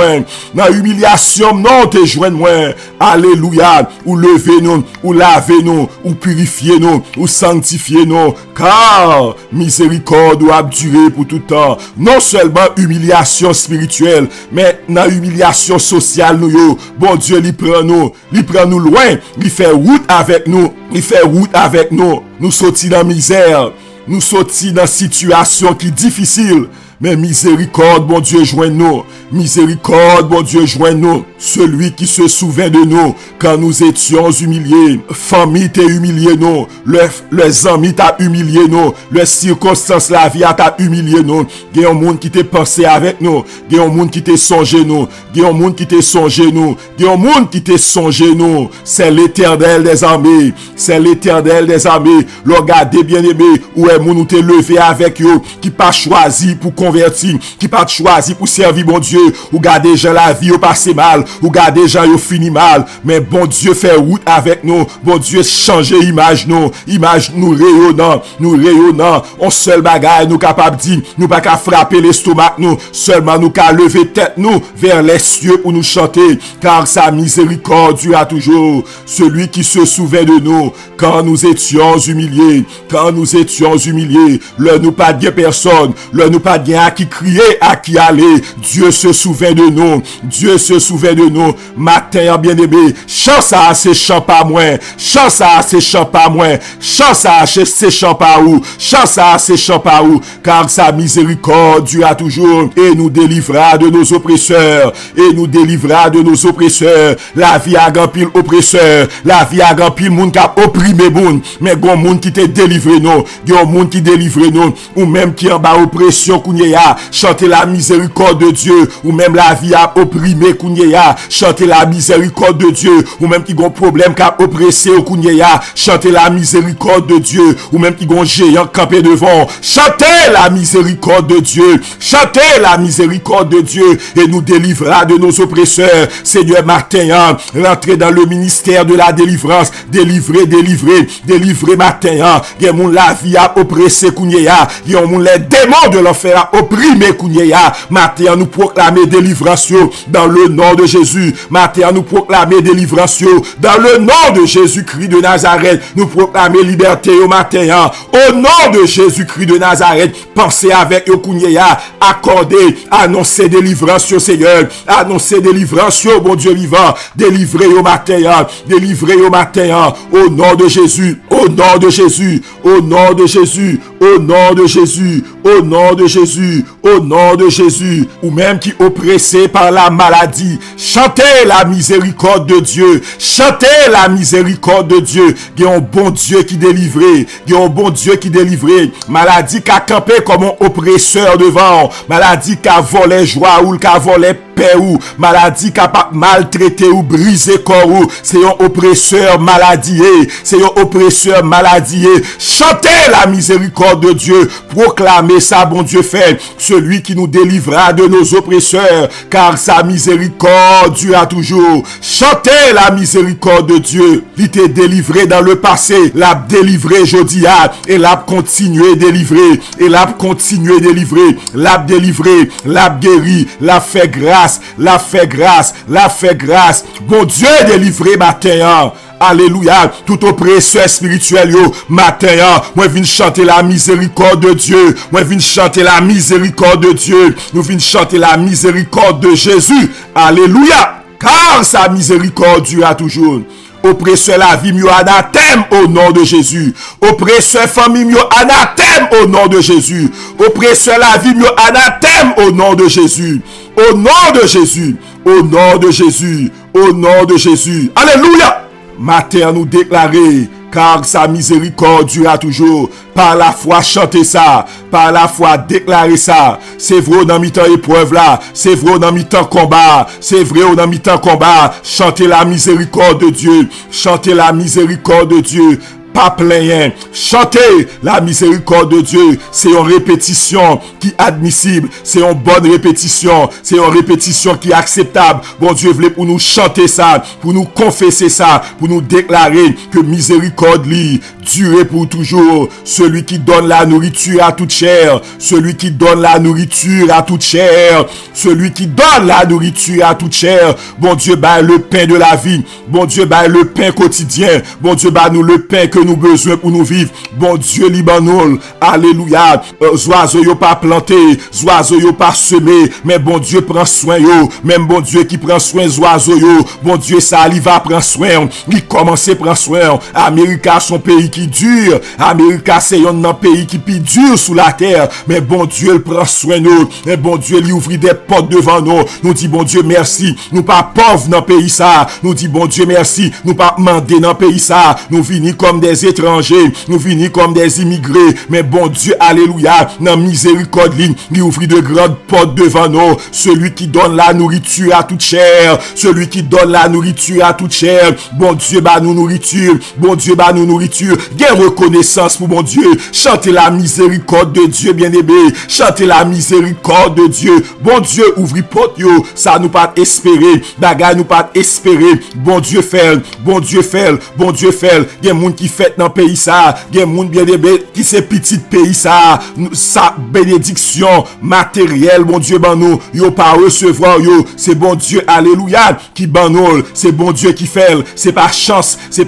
moi, alléluia, ou levez nous, ou lavez nous, ou purifiez nous, ou sanctifiez nous, car miséricorde doit durer pour tout temps. Non seulement humiliation spirituelle, mais dans humiliation sociale nous yo, bon Dieu li prend nous loin, il fait route avec nous, nous sortis dans misère, nous sortis dans situation qui difficile. Mais miséricorde, bon Dieu, joigne-nous. Celui qui se souvient de nous quand nous étions humiliés. Famille t'a humilié nous. Les amis t'a humilié nous. Les circonstances, la vie t'a humilié nous. Il y a un monde qui t'a pensé avec nous. Il y a un monde qui t'a songé nous. C'est l'Éternel des armées. Regardez bien aimé. Où est moun ou t'es levé avec eux. Qui pas choisi pour converti, qui pas choisi pour servir bon Dieu, ou garder gens la vie ou passer mal, ou garder gens yo fini mal, mais bon Dieu fait route avec nous, bon Dieu changer image nous rayonnant, on seul bagaille nous capable dire, nous pas qu'à frapper l'estomac nous, seulement nous qu'à lever tête nous vers les cieux pour nous chanter, car sa miséricorde durera toujours, celui qui se souvient de nous quand nous étions humiliés, le nous pas de personne, le nous pas de à qui crier, à qui aller. Dieu se souvient de nous. Dieu se souvient de nous. Matin, bien-aimé, chance à ces chants pas moins. Chance à ces chants pas moins. Chance à ces chants pas où. Chance à ces chants pas où. Car sa miséricorde durera toujours et nous délivrera de nos oppresseurs. Et nous délivrera de nos oppresseurs. La vie a grand pile oppresseur. La vie a grand pile moun qui a opprimé moun. Mais gon moun qui te délivré nous. Gon moun qui délivre nous. Ou même qui en bas oppression kounyea. Chantez la miséricorde de Dieu. Ou même la vie a opprimé kounyea. Chantez la miséricorde de Dieu. Ou même qui gon problème qui a oppressé au kounyea. Chantez la miséricorde de Dieu. Ou même qui gon géant campé devant. Chantez la miséricorde de Dieu. Chantez la miséricorde de Dieu. Et nous délivrera de nos oppresseurs. Seigneur matin, rentrez dans le ministère de la délivrance. Délivrez, délivrez, délivrez matin. Gen moun la vie a oppressé kounyea. Gen moun les démons de l'enfer a opprimé kounyea. Matin nous proclamer délivrance dans le nom de Jésus. Matin nous proclamer délivrance dans le nom de Jésus-Christ de Nazareth. Nous proclamer liberté au matin. Au nom de Jésus-Christ de Nazareth. Pensez avec yo kounyea. Accordez, annoncez délivrance au Seigneur. Annoncez délivrance au bon Dieu vivant. Délivrez au matin. Délivrez au matin. Au nom de Jésus. Au nom de Jésus. Au nom de Jésus. Au nom de Jésus. Au nom de Jésus. Au nom de Jésus. Ou même qui oppressé par la maladie. Chantez la miséricorde de Dieu. Chantez la miséricorde de Dieu. Il y a un bon Dieu qui délivrait. Il y a un bon Dieu qui délivrait. Maladie qui a campé comme un oppresseur devant. Maladie qui a volé joie ou qui a volé paix ou. Maladie qui a pas maltraité ou brisé corps ou. C'est un oppresseur maladié. C'est un oppresseur maladié. Chantez la miséricorde de Dieu. Proclamez ça, bon Dieu fait. Celui qui nous délivrera de nos oppresseurs. Car sa miséricorde durera toujours. Chantez la miséricorde de Dieu. Il t'est délivré dans le passé. L'a délivré jeudi. Et l'a continué délivrer. Et l'a continué délivrer. L'a délivré. L'a guéri. L'a fait grâce. L'a fait grâce. L'a fait grâce. Bon Dieu délivré matin. Alléluia. Tout oppresseur spirituel yo matin. Moi viens chanter la miséricorde de Dieu. Moi viens chanter la miséricorde de Dieu. Nous viens chanter la miséricorde de Jésus. Alléluia. Car sa miséricorde durera toujours. Oppresseur la vie mieux anathème au nom de Jésus. Oppresseur famille mieux anathème au nom de Jésus. Oppresseur la vie mieux anathème au nom de Jésus. Au nom de Jésus. Au nom de Jésus. Au nom de Jésus. Alléluia. Matin nous déclarer, car sa miséricorde durera toujours. Par la foi, chantez ça. Par la foi, déclarez ça. C'est vrai dans mi-temps épreuve là. C'est vrai dans mi-temps combat. C'est vrai dans mi-temps combat. Chantez la miséricorde de Dieu. Chantez la miséricorde de Dieu. Pas plein. Chantez la miséricorde de Dieu. C'est une répétition qui est admissible. C'est une bonne répétition. C'est une répétition qui est acceptable. Bon Dieu voulait pour nous chanter ça, pour nous confesser ça, pour nous déclarer que miséricorde lui dure pour toujours. Celui qui donne la nourriture à toute chair. Celui qui donne la nourriture à toute chair. Celui qui donne la nourriture à toute chair. Bon Dieu, bah le pain de la vie. Bon Dieu, bah le pain quotidien. Bon Dieu, bah nous le pain que nous besoin pour nous vivre. Bon Dieu Libanol. Alléluia. Oiseau yo pas planté, oiseau yo pas semé, mais bon Dieu prend soin yo. Même bon Dieu qui prend soin oiseau yo. Bon Dieu ça il va prendre soin. Il commence prendre soin. Amérique son pays qui dure. Amérique c'est un pays qui plus dur sous la terre, mais bon Dieu il prend soin nous. Et bon Dieu il ouvre des portes devant nous. Nous dit bon Dieu merci. Nous pas pauvres dans pays ça. Nous dit bon Dieu merci. Nous pas demander dans pays ça. Nous venons comme des étrangers, nous venons comme des immigrés, mais bon Dieu, alléluia, dans miséricorde, il ouvre de grandes portes devant nous. Celui qui donne la nourriture à toute chair, celui qui donne la nourriture à toute chair, bon Dieu, bah nous nourriture, bon Dieu, bah nous nourriture, gain reconnaissance pour bon Dieu, chantez la miséricorde de Dieu, bien-aimé, chantez la miséricorde de Dieu, bon Dieu, ouvre porte yo, ça nous pas espérer, bagay nous pas espérer, bon Dieu fait, bon Dieu fait, bon Dieu fait, il y a monde qui fait dans pays ça, gen moun bien-aimé qui c'est petit pays ça, sa bénédiction matérielle, bon Dieu, ban nous, yo pas recevoir yo, c'est bon Dieu, alléluia, qui ban nous, c'est bon Dieu qui fait, c'est pas chance, c'est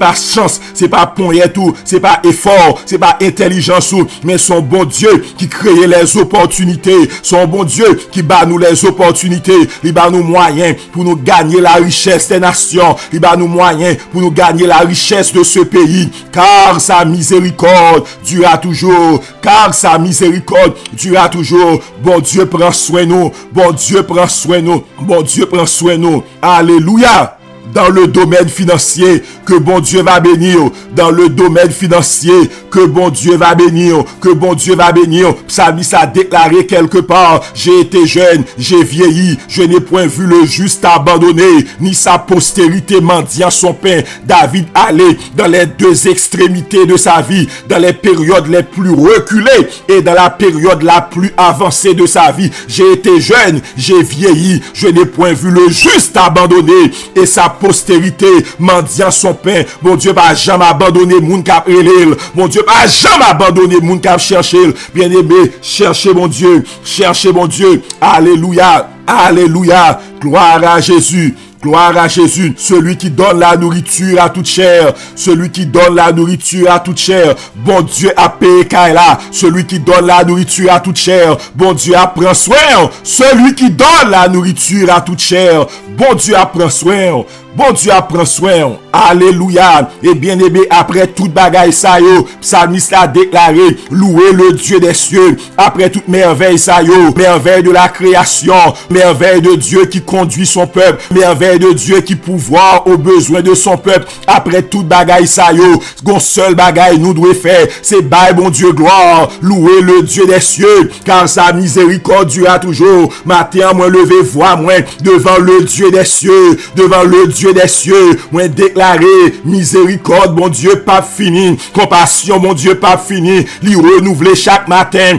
pas poignet tout, c'est pas effort, c'est pas intelligence ou, mais son bon Dieu qui crée les opportunités, son bon Dieu qui bat nous les opportunités, il bat nous moyens pour nous gagner la richesse des nations, il bat nous moyens pour nous gagner la richesse de ce pays, car sa miséricorde durera toujours, car sa miséricorde durera toujours. Bon Dieu prend soin de nous, bon Dieu prend soin de nous, bon Dieu prend soin de nous. Alléluia. Dans le domaine financier, que bon Dieu va bénir. Dans le domaine financier, que bon Dieu va bénir. Que bon Dieu va bénir. Psalmiste a déclaré quelque part, j'ai été jeune, j'ai vieilli, je n'ai point vu le juste abandonné, ni sa postérité mendiant son pain. David allait dans les deux extrémités de sa vie, dans les périodes les plus reculées et dans la période la plus avancée de sa vie. J'ai été jeune, j'ai vieilli, je n'ai point vu le juste abandonné et sa postérité mendiant son pain. Mon Dieu va jamais abandonner moun k'ap relèl. Mon Dieu va jamais abandonner moun k'ap chercher. Bien-aimé, cherchez mon Dieu, cherchez mon Dieu. Alléluia, alléluia, gloire à Jésus. Gloire à Jésus, celui qui donne la nourriture à toute chair, celui qui donne la nourriture à toute chair, bon Dieu a payé Kaila, celui qui donne la nourriture à toute chair, bon Dieu a pris soin, celui qui donne la nourriture à toute chair, bon Dieu a pris soin, bon Dieu a pris soin, alléluia, et bien aimé, après toute bagaille ça yo, psalmiste a déclaré, louez le Dieu des cieux, après toute merveille ça yo, merveille de la création, merveille de Dieu qui conduit son peuple, merveille de Dieu qui pourvoit aux besoins de son peuple, après toute bagaille ça yo, gon seul bagaille nous doit faire, c'est bail bon Dieu gloire, louez le Dieu des cieux, car sa miséricorde durera toujours, matin moi levé voix moi, devant le Dieu des cieux, devant le Dieu des cieux, moi déclaré, miséricorde bon Dieu pas fini, compassion mon Dieu pas fini, li renouveler chaque matin,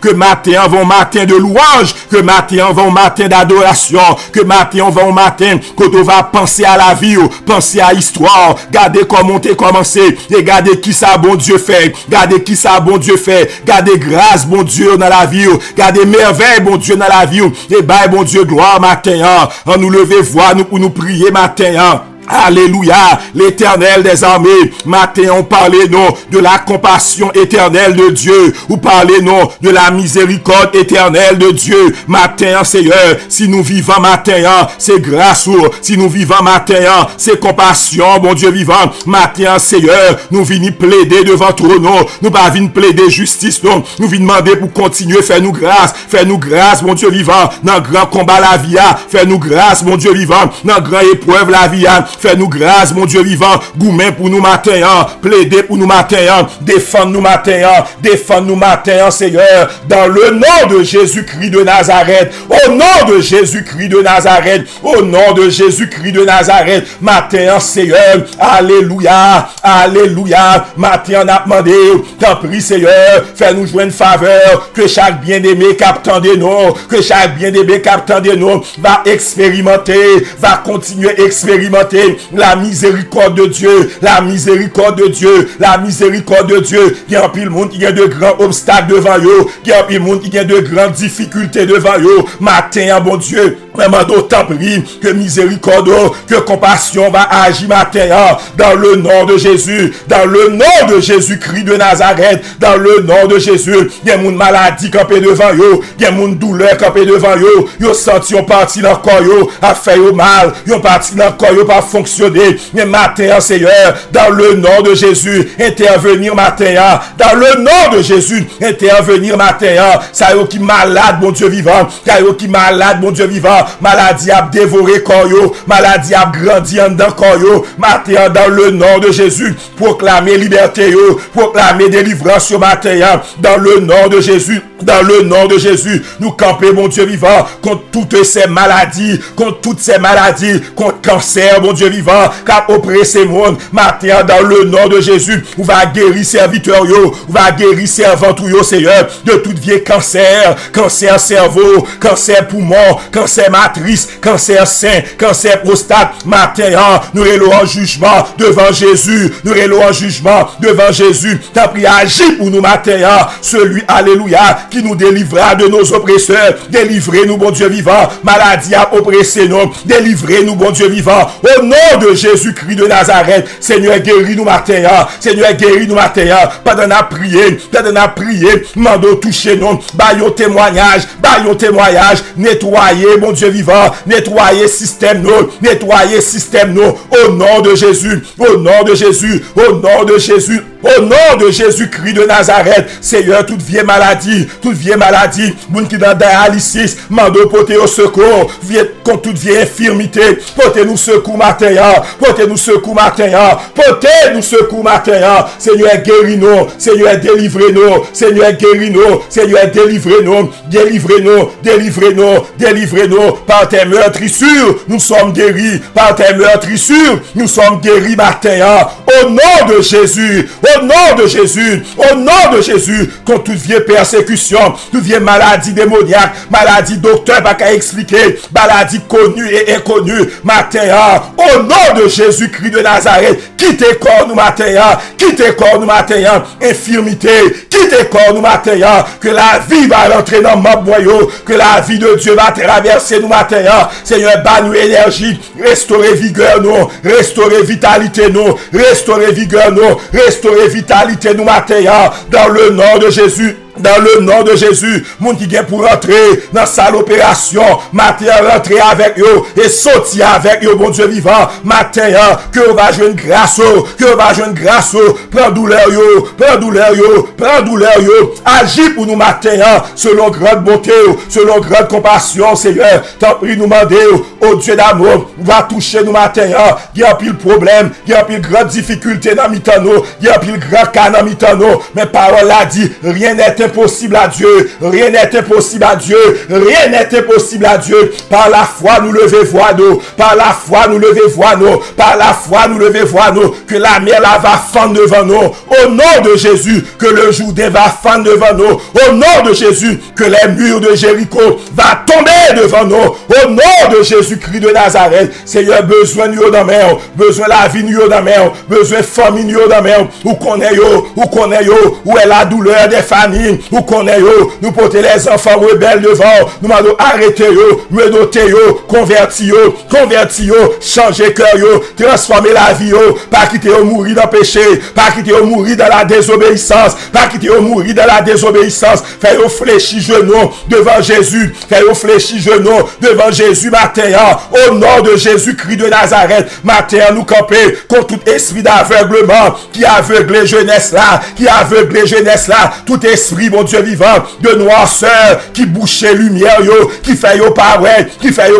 que matin avant matin de louange, que matin avant matin d'adoration, que matin avant matin, quand on va penser à la vie, penser à l'histoire, regardez comment on t'est commencé, et regardez qui ça bon Dieu fait, regardez qui ça bon Dieu fait, regardez grâce bon Dieu dans la vie, regardez merveille bon Dieu dans la vie, et bye bon Dieu gloire matin, on nous lever voix nous pour nous prier matin. Alléluia, l'Éternel des armées, matin on parlait non de la compassion éternelle de Dieu, ou parlez non de la miséricorde éternelle de Dieu, matin Seigneur, si nous vivons matin, c'est grâce, si nous vivons matin, c'est compassion, bon Dieu vivant, matin Seigneur, nous venons plaider devant ton nom, nous pas venons plaider justice, non, nous venons demander pour continuer, fais-nous grâce, mon Dieu vivant, dans grand combat la vie, fais-nous grâce, mon Dieu vivant, dans grand épreuve la vie, fais-nous grâce, mon Dieu vivant, goumen pour nous matin, plaider pour nous matin, défendre nous matin, Seigneur, dans le nom de Jésus-Christ de Nazareth, au nom de Jésus-Christ de Nazareth, au nom de Jésus-Christ de Nazareth, matin, Seigneur, alléluia, alléluia, matin, on a demandé, t'en prie, Seigneur, fais-nous jouer une faveur, que chaque bien-aimé captant de nous, que chaque bien-aimé captant de nous, va expérimenter, va continuer à expérimenter la miséricorde de Dieu, la miséricorde de Dieu, la miséricorde de Dieu. Il y a un pile monde qui a de grands obstacles devant eux, il y a un pile monde qui a de grandes difficultés devant eux. Matin, bon Dieu, vraiment d'autant prie que miséricorde, que compassion va agir matin, dans le nom de Jésus, dans le nom de Jésus-Christ de Nazareth, dans le nom de Jésus. Il y a une maladie campée devant eux, il y a une douleur campée devant eux, ils senti un parti dans le corps, a fait mal, ils parti dans le corps, pas fonctionner, mais matin, Seigneur, dans le nom de Jésus, intervenir matin, dans le nom de Jésus, intervenir matin, ça y est qui malade, mon Dieu vivant, ça y est qui malade, mon Dieu vivant, maladie a dévoré corps, maladie a grandi en dedans corps, matin, dans le nom de Jésus, proclamer liberté, proclamer délivrance matin, dans le nom de Jésus. Dans le nom de Jésus, nous camper, mon Dieu vivant, contre toutes ces maladies, contre cancer, mon Dieu vivant, car oppressé monde, matin, dans le nom de Jésus, on va guérir serviteur yo, on va guérir servant tout yo, Seigneur, de toute vieille cancer cerveau, cancer poumon, cancer matrice, cancer sein, cancer prostate, matin, nous relons en jugement devant Jésus, t'as pris agir pour nous matin, celui, alléluia, qui nous délivrera de nos oppresseurs. Délivrez-nous, bon Dieu vivant. Maladie a oppressé nous. Délivrez-nous, bon Dieu vivant. Au nom de Jésus-Christ de Nazareth, Seigneur, guéris-nous matin. Seigneur, guéris-nous matin. Pendant à prier, mando toucher nous. Baillons témoignage. Nettoyez, mon Dieu vivant. Nettoyez système nous. Au nom de Jésus. Au nom de Jésus-Christ de Nazareth, Seigneur, toute vieille maladie, moun qui dans dialysis, mando porter au secours, contre toute vieille infirmité, portez-nous secours matin, Seigneur, guéris-nous, Seigneur, délivrez-nous, délivrez-nous, par tes meurtrissures, nous sommes guéris, matin, au nom de Jésus, contre toute vieille persécution, toute vieille maladie démoniaque, maladie docteur pas qu'à expliquer, maladie connue et inconnue, matin, au nom de Jésus-Christ de Nazareth, quittez corps nous matin, infirmité, quittez corps nous matin, que la vie va rentrer dans mon boyau, que la vie de Dieu va traverser nous matin, Seigneur, bat nous énergie, restaurer vigueur nous, restaurer vitalité nous, restaurer vitalité nous matin, dans le nom de Jésus. Moun qui vient pour rentrer dans salle opération, matin rentrer avec eux et sortir avec eux, bon Dieu vivant, matin, que on va jouer une grâce, prends douleur yo, agis pour nous matin, selon grande bonté, selon grande compassion, Seigneur, t'en prie nous demander, oh Dieu d'amour, va toucher nous matin, il y a pile problème, il y a pile grande difficulté dans mitano, il y a pile grand cas dans mitano, mais parole a dit, rien n'est impossible à Dieu. Par la foi, nous lever voix nous. Que la mer là va fendre devant nous. Au nom de Jésus, que le Jourdain va fendre devant nous. Au nom de Jésus, que les murs de Jéricho va tomber devant nous. Au nom de Jésus-Christ de Nazareth, Seigneur, besoin nous dans main, besoin la vie nous dans main, besoin famille nous dans main. Où connaît est la douleur des familles. Nous connaissons, nous porter les enfants rebelles devant, nous m'avons arrêté, nous noter, convertir, changer cœur, transformer la vie, pas quitter mourir dans le péché, pas quitter mourir dans la désobéissance, faire fléchir genoux devant Jésus, matin, au nom de Jésus-Christ de Nazareth, matin, nous camper contre tout esprit d'aveuglement qui aveugle jeunesse là, tout esprit, mon Dieu vivant, de noirceur qui bouchait lumière yo, qui fait yo pas ouais, qui fait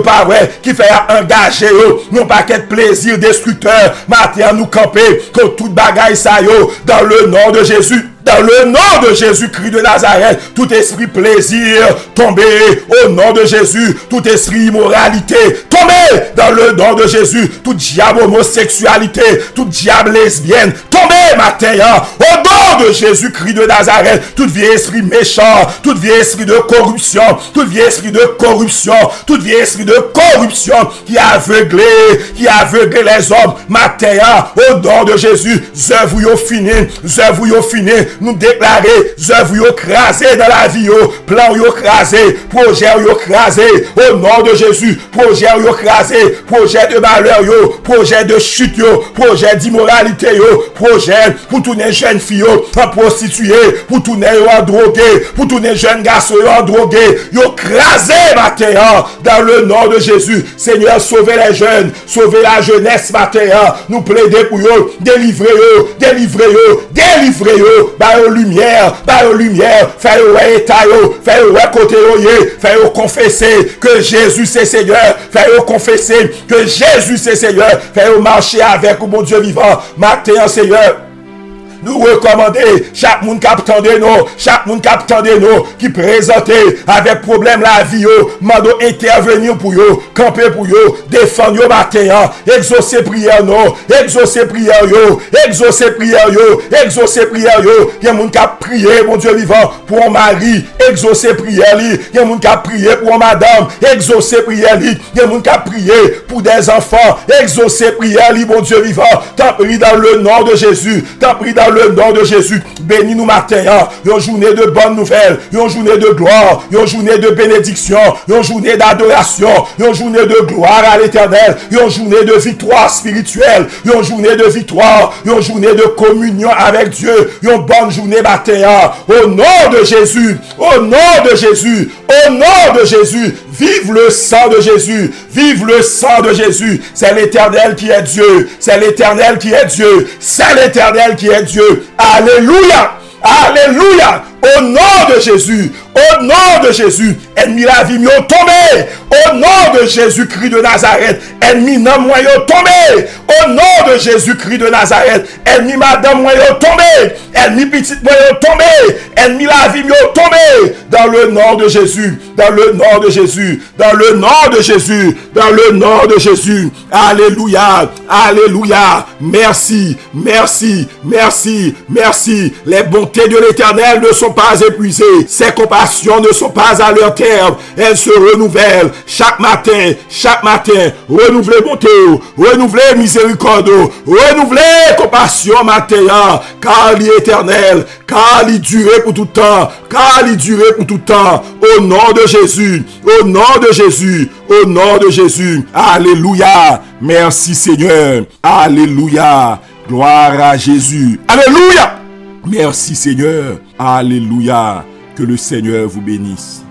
engager yo, non pas qu'être plaisir destructeur, matin nous camper contre toute bagaille ça yo, dans le nom de Jésus. Dans le nom de Jésus-Christ de Nazareth, tout esprit plaisir, tombé au nom de Jésus. Tout esprit immoralité, tombé dans le nom de Jésus. Tout diable homosexualité, tout diable lesbienne, tombé matin, au nom de Jésus-Christ de Nazareth. Tout vieil esprit méchant, tout vieil esprit de corruption, tout vieil esprit de corruption qui a aveuglé les hommes matin, au nom de Jésus. Zœuvre yo fini. Nous déclarer, œuvres yo crasé dans la vie, plan yo crasé, projet yo crasé, au nom de Jésus, projet yo crasé, projet de malheur yo, projet de chute yo, projet d'immoralité yo, projet pour tourner jeunes filles en prostituée, pour tourner en drogué, pour tourner jeunes garçons en drogué, yo crasé matin, dans le nom de Jésus. Seigneur, sauvez les jeunes, sauvez la jeunesse matin, nous plaider pour eux, délivrer eux, par lumière, faire ouais état, faire ouais côté faire confesser que Jésus c'est Seigneur, faire confesser que Jésus c'est Seigneur, faire marcher avec mon Dieu vivant, matin Seigneur. nous recommander, chaque monde qui attendait nous, chaque monde qui attendait nous, qui présentait avec problème la vie, mando intervenir pour eux, camper pour eux, défendre eux matin, exaucer prière nous, exaucer prière yo, exaucer prière yo, exaucer prière yo. Il y a monde qui a prié, mon Dieu vivant, pour un mari, exaucer prière li. Il y a monde qui a prié pour une madame, exaucer prière li. Il y a monde qui a prié pour des enfants, exaucer prière li, mon Dieu vivant. T'en prie dans le nom de Jésus, t'en prie dans le nom de Jésus. Bénis nous matin, une journée de bonnes nouvelles, une journée de gloire, une journée de bénédiction, une journée d'adoration, une journée de gloire à l'Éternel, une journée de victoire spirituelle, une journée de victoire, une journée de communion avec Dieu, une bonne journée matin, au nom de Jésus, au nom de Jésus, au nom de Jésus. Vive le sang de Jésus, vive le sang de Jésus. C'est l'Éternel qui est Dieu, c'est l'Éternel qui est Dieu, c'est l'Éternel qui est Dieu. Alléluia, alléluia. Au nom de Jésus, au nom de Jésus, ennemi la vie m'y tombé. Au nom de Jésus-Christ de Nazareth, ennemi non moi yo tombé. Au nom de Jésus-Christ de Nazareth, ennemi madame moi yo tombé. Ennemi petite moi yo tombé. Ennemi la vie m'y tombé. Dans le nom de Jésus, dans le nom de Jésus, dans le nom de Jésus, dans le nom de Jésus. Alléluia, alléluia. Merci, merci, merci, merci. Les bontés de l'Éternel ne sont pas épuisées. Ses compassions ne sont pas à leur terme. Elles se renouvellent chaque matin, chaque matin. Renouvelez bonté, renouvelez miséricorde, renouvelez compassion matin, car il est éternel, car il dure pour tout temps, car il dure pour tout temps. Au nom de Jésus, au nom de Jésus, au nom de Jésus. Alléluia. Merci Seigneur. Alléluia. Gloire à Jésus. Alléluia. Merci Seigneur. Alléluia. Que le Seigneur vous bénisse.